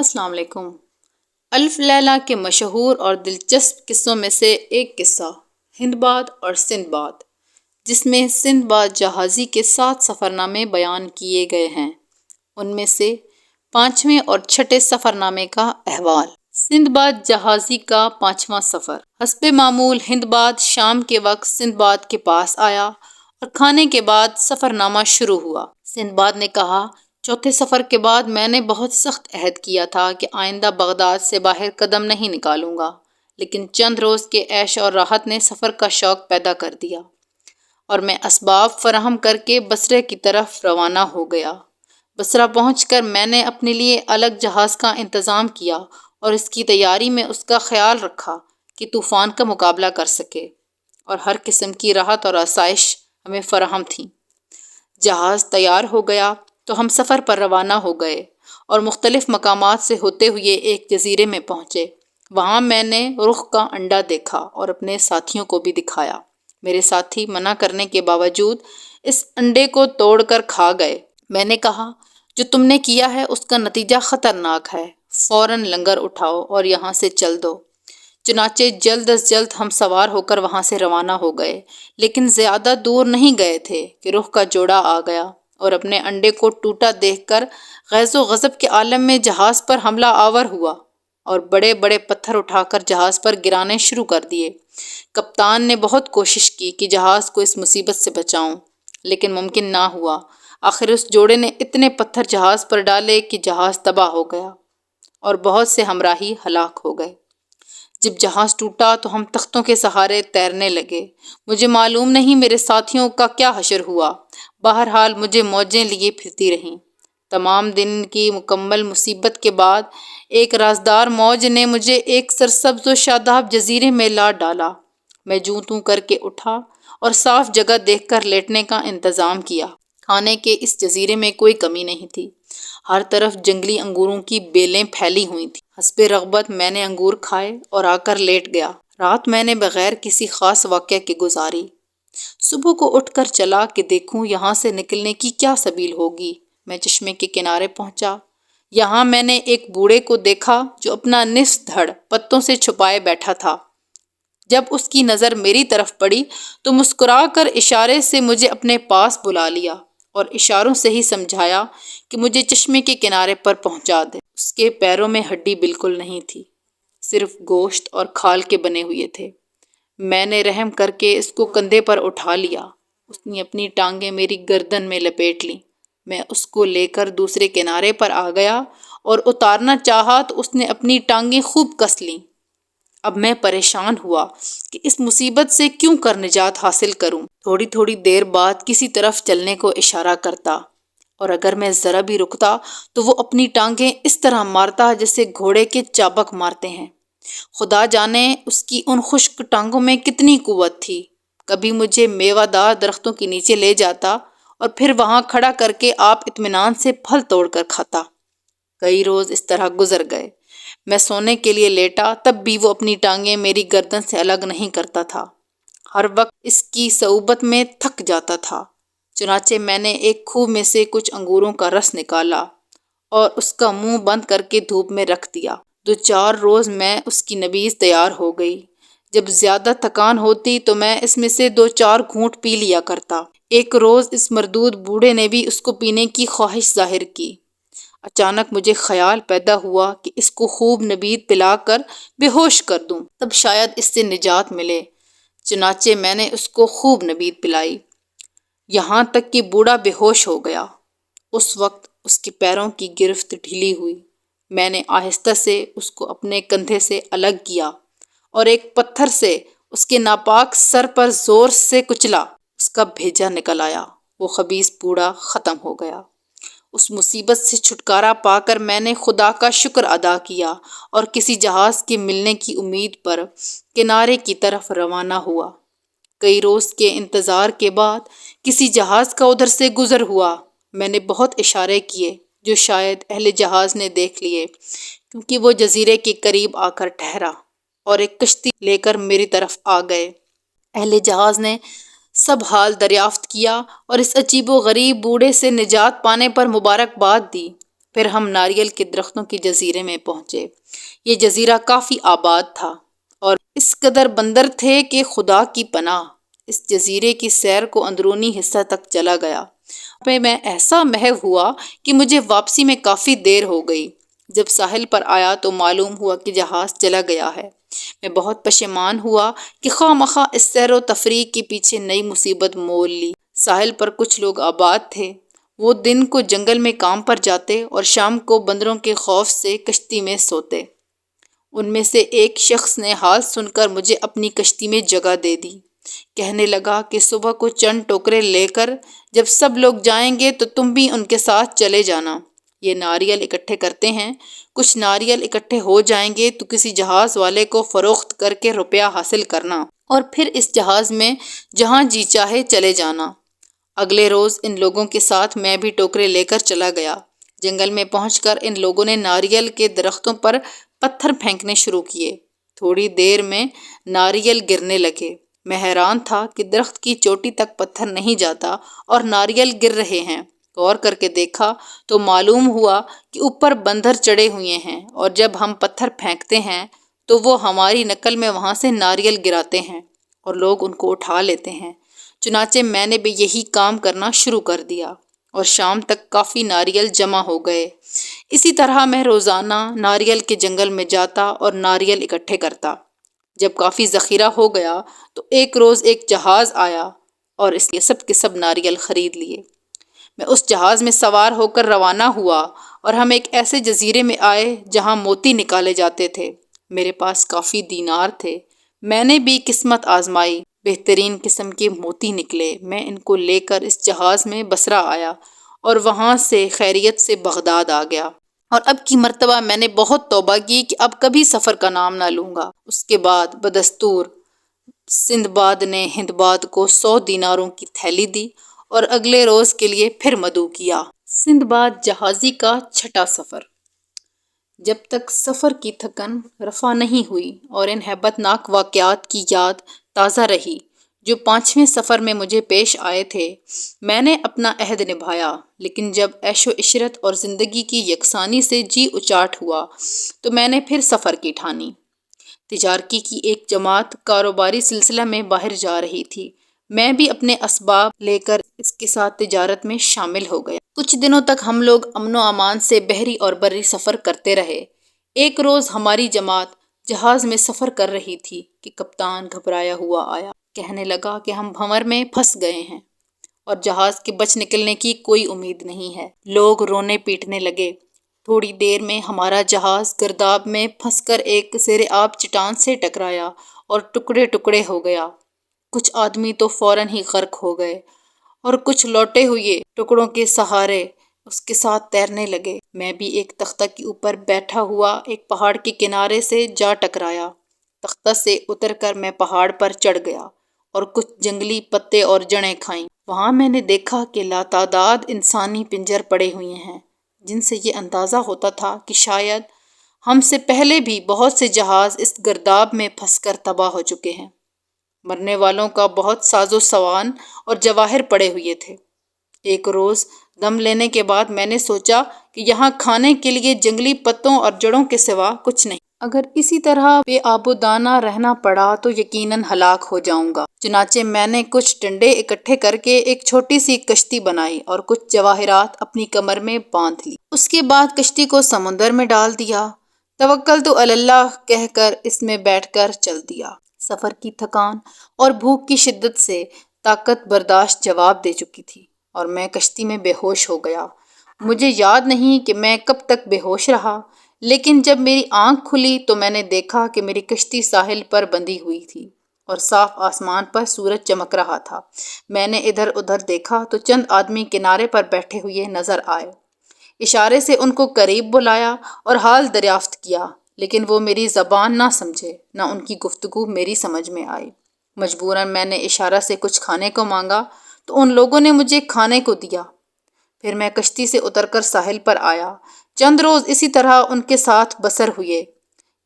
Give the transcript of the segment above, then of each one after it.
السلام علیکم۔ الف لیلہ کے مشہور اور دلچسپ قصوں میں سے ایک قصہ ہندباد اور سندباد، جس میں سندباد جہازی کے 7 سفرنامے بیان کیے گئے ہیں، ان میں سے 5ویں اور 6 سفرنامے کا احوال۔ سندباد جہازی کا 5واں سفر۔ حسب معمول ہندباد شام کے وقت سندباد کے پاس آیا اور کھانے کے بعد سفرنامہ شروع ہوا۔ سندباد نے کہا، چوتھے سفر کے بعد میں نے بہت سخت عہد کیا تھا کہ آئندہ بغداد سے باہر قدم نہیں نکالوں گا، لیکن چند روز کے عیش اور راحت نے سفر کا شوق پیدا کر دیا اور میں اسباب فراہم کر کے بصرے کی طرف روانہ ہو گیا۔ بصرہ پہنچ کر میں نے اپنے لیے الگ جہاز کا انتظام کیا اور اس کی تیاری میں اس کا خیال رکھا کہ طوفان کا مقابلہ کر سکے، اور ہر قسم کی راحت اور آسائش ہمیں فراہم تھیں۔ جہاز تیار ہو گیا تو ہم سفر پر روانہ ہو گئے اور مختلف مقامات سے ہوتے ہوئے ایک جزیرے میں پہنچے۔ وہاں میں نے رخ کا انڈا دیکھا اور اپنے ساتھیوں کو بھی دکھایا۔ میرے ساتھی منع کرنے کے باوجود اس انڈے کو توڑ کر کھا گئے۔ میں نے کہا، جو تم نے کیا ہے اس کا نتیجہ خطرناک ہے، فوراً لنگر اٹھاؤ اور یہاں سے چل دو۔ چنانچہ جلد از جلد ہم سوار ہو کر وہاں سے روانہ ہو گئے، لیکن زیادہ دور نہیں گئے تھے کہ رخ کا جوڑا آ گیا اور اپنے انڈے کو ٹوٹا دیکھ کر غیظ و غضب کے عالم میں جہاز پر حملہ آور ہوا اور بڑے بڑے پتھر اٹھا کر جہاز پر گرانے شروع کر دیے۔ کپتان نے بہت کوشش کی کہ جہاز کو اس مصیبت سے بچاؤں، لیکن ممکن نہ ہوا۔ آخر اس جوڑے نے اتنے پتھر جہاز پر ڈالے کہ جہاز تباہ ہو گیا اور بہت سے ہمراہی ہلاک ہو گئے۔ جب جہاز ٹوٹا تو ہم تختوں کے سہارے تیرنے لگے۔ مجھے معلوم نہیں میرے ساتھیوں کا کیا حشر ہوا، بہرحال مجھے موجیں لیے پھرتی رہیں۔ تمام دن کی مکمل مصیبت کے بعد ایک رازدار موج نے مجھے ایک سرسبز و شاداب جزیرے میں لا ڈالا۔ میں جوں توں کر کے اٹھا اور صاف جگہ دیکھ کر لیٹنے کا انتظام کیا۔ کھانے کے اس جزیرے میں کوئی کمی نہیں تھی، ہر طرف جنگلی انگوروں کی بیلیں پھیلی ہوئی تھیں۔ حسب رغبت میں نے انگور کھائے اور آ کر لیٹ گیا۔ رات میں نے بغیر کسی خاص واقعہ کے گزاری۔ صبح کو اٹھ کر چلا کہ دیکھوں یہاں سے نکلنے کی کیا سبیل ہوگی۔ میں چشمے کے کنارے پہنچا۔ یہاں میں نے ایک بوڑھے کو دیکھا جو اپنا نصف دھڑ پتوں سے چھپائے بیٹھا تھا۔ جب اس کی نظر میری طرف پڑی تو مسکرا کر اشارے سے مجھے اپنے پاس بلا لیا اور اشاروں سے ہی سمجھایا کہ مجھے چشمے کے کنارے پر پہنچا دے۔ اس کے پیروں میں ہڈی بالکل نہیں تھی، صرف گوشت اور کھال کے بنے ہوئے تھے۔ میں نے رحم کر کے اس کو کندھے پر اٹھا لیا۔ اس نے اپنی ٹانگیں میری گردن میں لپیٹ لیں۔ میں اس کو لے کر دوسرے کنارے پر آ گیا اور اتارنا چاہا تو اس نے اپنی ٹانگیں خوب کس لیں۔ اب میں پریشان ہوا کہ اس مصیبت سے کیوں کر نجات حاصل کروں۔ تھوڑی تھوڑی دیر بعد کسی طرف چلنے کو اشارہ کرتا، اور اگر میں ذرا بھی رکتا تو وہ اپنی ٹانگیں اس طرح مارتا جیسے گھوڑے کے چابک مارتے ہیں۔ خدا جانے اس کی ان خشک ٹانگوں میں کتنی قوت تھی۔ کبھی مجھے میوہ دار درختوں کے نیچے لے جاتا اور پھر وہاں کھڑا کر کے آپ اطمینان سے پھل توڑ کر کھاتا۔ کئی روز اس طرح گزر گئے۔ میں سونے کے لیے لیٹا تب بھی وہ اپنی ٹانگیں میری گردن سے الگ نہیں کرتا تھا۔ ہر وقت اس کی صعوبت میں تھک جاتا تھا۔ چنانچہ میں نے ایک خوہ میں سے کچھ انگوروں کا رس نکالا اور اس کا منہ بند کر کے دھوپ میں رکھ دیا۔ 2-4 روز میں اس کی نبیذ تیار ہو گئی۔ جب زیادہ تھکان ہوتی تو میں اس میں سے 2-4 گھونٹ پی لیا کرتا۔ ایک روز اس مردود بوڑھے نے بھی اس کو پینے کی خواہش ظاہر کی۔ اچانک مجھے خیال پیدا ہوا کہ اس کو خوب نبیذ پلا کر بے ہوش کر دوں، تب شاید اس سے نجات ملے۔ چنانچہ میں نے اس کو خوب نبیذ پلائی، یہاں تک کہ بوڑھا بے ہوش ہو گیا۔ اس وقت اس کے پیروں کی گرفت ڈھیلی ہوئی۔ میں نے آہستہ سے اس کو اپنے کندھے سے الگ کیا اور ایک پتھر سے اس کے ناپاک سر پر زور سے کچلا۔ اس کا بھیجا نکل آیا۔ وہ خبیث بوڑھا ختم ہو گیا۔ اس مصیبت سے چھٹکارا پا کر میں نے خدا کا شکر ادا کیا اور کسی جہاز کے ملنے کی امید پر کنارے کی طرف روانہ ہوا۔ کئی روز کے انتظار کے بعد کسی جہاز کا ادھر سے گزر ہوا۔ میں نے بہت اشارے کیے جو شاید اہل جہاز نے دیکھ لیے، کیونکہ وہ جزیرے کے قریب آ کر ٹھہرا اور ایک کشتی لے کر میری طرف آ گئے۔ اہل جہاز نے سب حال دریافت کیا اور اس عجیب و غریب بوڑھے سے نجات پانے پر مبارکباد دی۔ پھر ہم ناریل کے درختوں کے جزیرے میں پہنچے۔ یہ جزیرہ کافی آباد تھا اور اس قدر بندر تھے کہ خدا کی پناہ۔ اس جزیرے کی سیر کو اندرونی حصہ تک چلا گیا۔ میں ایسا محو ہوا کہ مجھے واپسی میں کافی دیر ہو گئی۔ جب ساحل پر آیا تو معلوم ہوا کہ جہاز چلا گیا ہے۔ میں بہت پشیمان ہوا کہ خواہ مخواہ اس سیر و تفریح کے پیچھے نئی مصیبت مول لی۔ ساحل پر کچھ لوگ آباد تھے۔ وہ دن کو جنگل میں کام پر جاتے اور شام کو بندروں کے خوف سے کشتی میں سوتے۔ ان میں سے ایک شخص نے حال سن کر مجھے اپنی کشتی میں جگہ دے دی۔ کہنے لگا کہ صبح کو چند ٹوکرے لے کر جب سب لوگ جائیں گے تو تم بھی ان کے ساتھ چلے جانا۔ یہ ناریل اکٹھے کرتے ہیں، کچھ ناریل اکٹھے ہو جائیں گے تو کسی جہاز والے کو فروخت کر کے روپیہ حاصل کرنا اور پھر اس جہاز میں جہاں جی چاہے چلے جانا۔ اگلے روز ان لوگوں کے ساتھ میں بھی ٹوکرے لے کر چلا گیا۔ جنگل میں پہنچ کر ان لوگوں نے ناریل کے درختوں پر پتھر پھینکنے شروع کیے۔ تھوڑی دیر میں ناریل گرنے لگے۔ میں حیران تھا کہ درخت کی چوٹی تک پتھر نہیں جاتا اور ناریل گر رہے ہیں۔ غور کر کے دیکھا تو معلوم ہوا کہ اوپر بندر چڑھے ہوئے ہیں اور جب ہم پتھر پھینکتے ہیں تو وہ ہماری نقل میں وہاں سے ناریل گراتے ہیں اور لوگ ان کو اٹھا لیتے ہیں۔ چنانچہ میں نے بھی یہی کام کرنا شروع کر دیا اور شام تک کافی ناریل جمع ہو گئے۔ اسی طرح میں روزانہ ناریل کے جنگل میں جاتا اور ناریل اکٹھے کرتا۔ جب کافی ذخیرہ ہو گیا تو ایک روز ایک جہاز آیا اور اس کے سب ناریل خرید لیے۔ میں اس جہاز میں سوار ہو کر روانہ ہوا اور ہم ایک ایسے جزیرے میں آئے جہاں موتی نکالے جاتے تھے۔ میرے پاس کافی دینار تھے۔ میں نے بھی قسمت آزمائی۔ بہترین قسم کے موتی نکلے۔ میں ان کو لے کر اس جہاز میں بصرہ آیا اور وہاں سے خیریت سے بغداد آ گیا۔ اور اب کی مرتبہ میں نے بہت توبہ کی کہ اب کبھی سفر کا نام نہ لوں گا۔ اس کے بعد بدستور سندباد نے ہندباد کو 100 دیناروں کی تھیلی دی اور اگلے روز کے لیے پھر مدعو کیا۔ سندباد جہازی کا چھٹا سفر۔ جب تک سفر کی تھکن رفع نہیں ہوئی اور ان ہیبت ناک واقعات کی یاد تازہ رہی جو 5ویں سفر میں مجھے پیش آئے تھے، میں نے اپنا عہد نبھایا۔ لیکن جب عیش و عشرت اور زندگی کی یکسانی سے جی اچاٹ ہوا تو میں نے پھر سفر کی ٹھانی۔ تجارتی کی ایک جماعت کاروباری سلسلہ میں باہر جا رہی تھی۔ میں بھی اپنے اسباب لے کر اس کے ساتھ تجارت میں شامل ہو گیا۔ کچھ دنوں تک ہم لوگ امن و امان سے بحری اور بری سفر کرتے رہے۔ ایک روز ہماری جماعت جہاز میں سفر کر رہی تھی کہ کپتان گھبرایا ہوا آیا۔ کہنے لگا کہ ہم بھنور میں پھنس گئے ہیں اور جہاز کے بچ نکلنے کی کوئی امید نہیں ہے۔ لوگ رونے پیٹنے لگے۔ تھوڑی دیر میں ہمارا جہاز گرداب میں پھنس کر ایک زیر آب چٹان سے ٹکرایا اور ٹکڑے ٹکڑے ہو گیا۔ کچھ آدمی تو فوراً ہی غرق ہو گئے اور کچھ لوٹے ہوئے ٹکڑوں کے سہارے اس کے ساتھ تیرنے لگے۔ میں بھی ایک تختہ کے اوپر بیٹھا ہوا ایک پہاڑ کے کنارے سے جا ٹکرایا۔ تختہ سے اتر کر میں پہاڑ پر چڑھ گیا اور کچھ جنگلی پتے اور جڑیں کھائیں۔ وہاں میں نے دیکھا کہ لاتعداد انسانی پنجر پڑے ہوئے ہیں، جن سے یہ اندازہ ہوتا تھا کہ شاید ہم سے پہلے بھی بہت سے جہاز اس گرداب میں پھنس کر تباہ ہو چکے ہیں۔ مرنے والوں کا بہت ساز و سامان اور جواہر پڑے ہوئے تھے۔ ایک روز دم لینے کے بعد میں نے سوچا کہ یہاں کھانے کے لیے جنگلی پتوں اور جڑوں کے سوا کچھ نہیں۔ اگر اسی طرح بے آب و دانہ رہنا پڑا تو یقیناً ہلاک ہو جاؤں گا۔ چنانچہ میں نے کچھ ڈنڈے اکٹھے کر کے ایک چھوٹی سی کشتی بنائی اور کچھ جواہرات اپنی کمر میں باندھ لی۔ اس کے بعد کشتی کو سمندر میں ڈال دیا۔ توکلت علی اللہ کہہ کر اس میں بیٹھ کر چل دیا۔ سفر کی تھکان اور بھوک کی شدت سے طاقت برداشت جواب دے چکی تھی اور میں کشتی میں بے ہوش ہو گیا۔ مجھے یاد نہیں کہ میں کب تک بے ہوش رہا، لیکن جب میری آنکھ کھلی تو میں نے دیکھا کہ میری کشتی ساحل پر بندھی ہوئی تھی اور صاف آسمان پر سورج چمک رہا تھا۔ میں نے ادھر ادھر دیکھا تو چند آدمی کنارے پر بیٹھے ہوئے نظر آئے۔ اشارے سے ان کو قریب بلایا اور حال دریافت کیا، لیکن وہ میری زبان نہ سمجھے، نہ ان کی گفتگو میری سمجھ میں آئی۔ مجبوراً میں نے اشارہ سے کچھ کھانے کو مانگا تو ان لوگوں نے مجھے کھانے کو دیا۔ پھر میں کشتی سے اتر کر ساحل پر آیا۔ چند روز اسی طرح ان کے ساتھ بسر ہوئے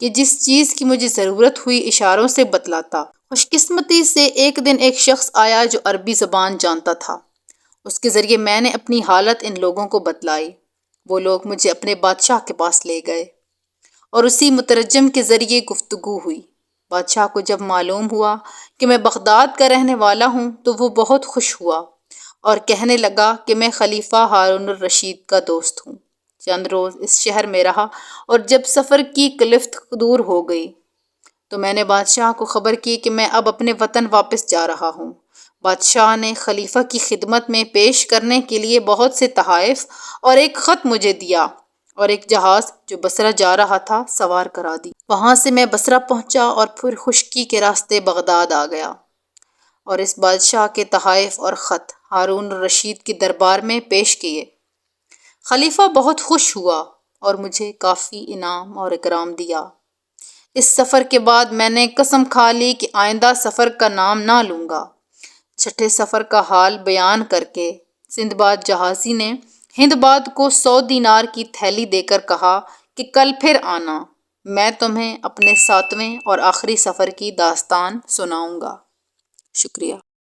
کہ جس چیز کی مجھے ضرورت ہوئی اشاروں سے بتلاتا۔ خوش قسمتی سے ایک دن ایک شخص آیا جو عربی زبان جانتا تھا۔ اس کے ذریعے میں نے اپنی حالت ان لوگوں کو بتلائی۔ وہ لوگ مجھے اپنے بادشاہ کے پاس لے گئے اور اسی مترجم کے ذریعے گفتگو ہوئی۔ بادشاہ کو جب معلوم ہوا کہ میں بغداد کا رہنے والا ہوں تو وہ بہت خوش ہوا اور کہنے لگا کہ میں خلیفہ ہارون الرشید کا دوست ہوں۔ چند روز اس شہر میں رہا اور جب سفر کی کلفت دور ہو گئی تو میں نے بادشاہ کو خبر کی کہ میں اب اپنے وطن واپس جا رہا ہوں۔ بادشاہ نے خلیفہ کی خدمت میں پیش کرنے کے لیے بہت سے تحائف اور ایک خط مجھے دیا اور ایک جہاز جو بصرہ جا رہا تھا سوار کرا دی۔ وہاں سے میں بصرہ پہنچا اور پھر خشکی کے راستے بغداد آ گیا اور اس بادشاہ کے تحائف اور خط ہارون الرشید کے دربار میں پیش کیے۔ خلیفہ بہت خوش ہوا اور مجھے کافی انعام اور اکرام دیا۔ اس سفر کے بعد میں نے قسم کھا لی کہ آئندہ سفر کا نام نہ لوں گا۔ چھٹے سفر کا حال بیان کر کے سندباد جہازی نے ہندباد کو 100 دینار کی تھیلی دے کر کہا کہ کل پھر آنا، میں تمہیں اپنے 7ویں اور آخری سفر کی داستان سناؤں گا۔ شکریہ۔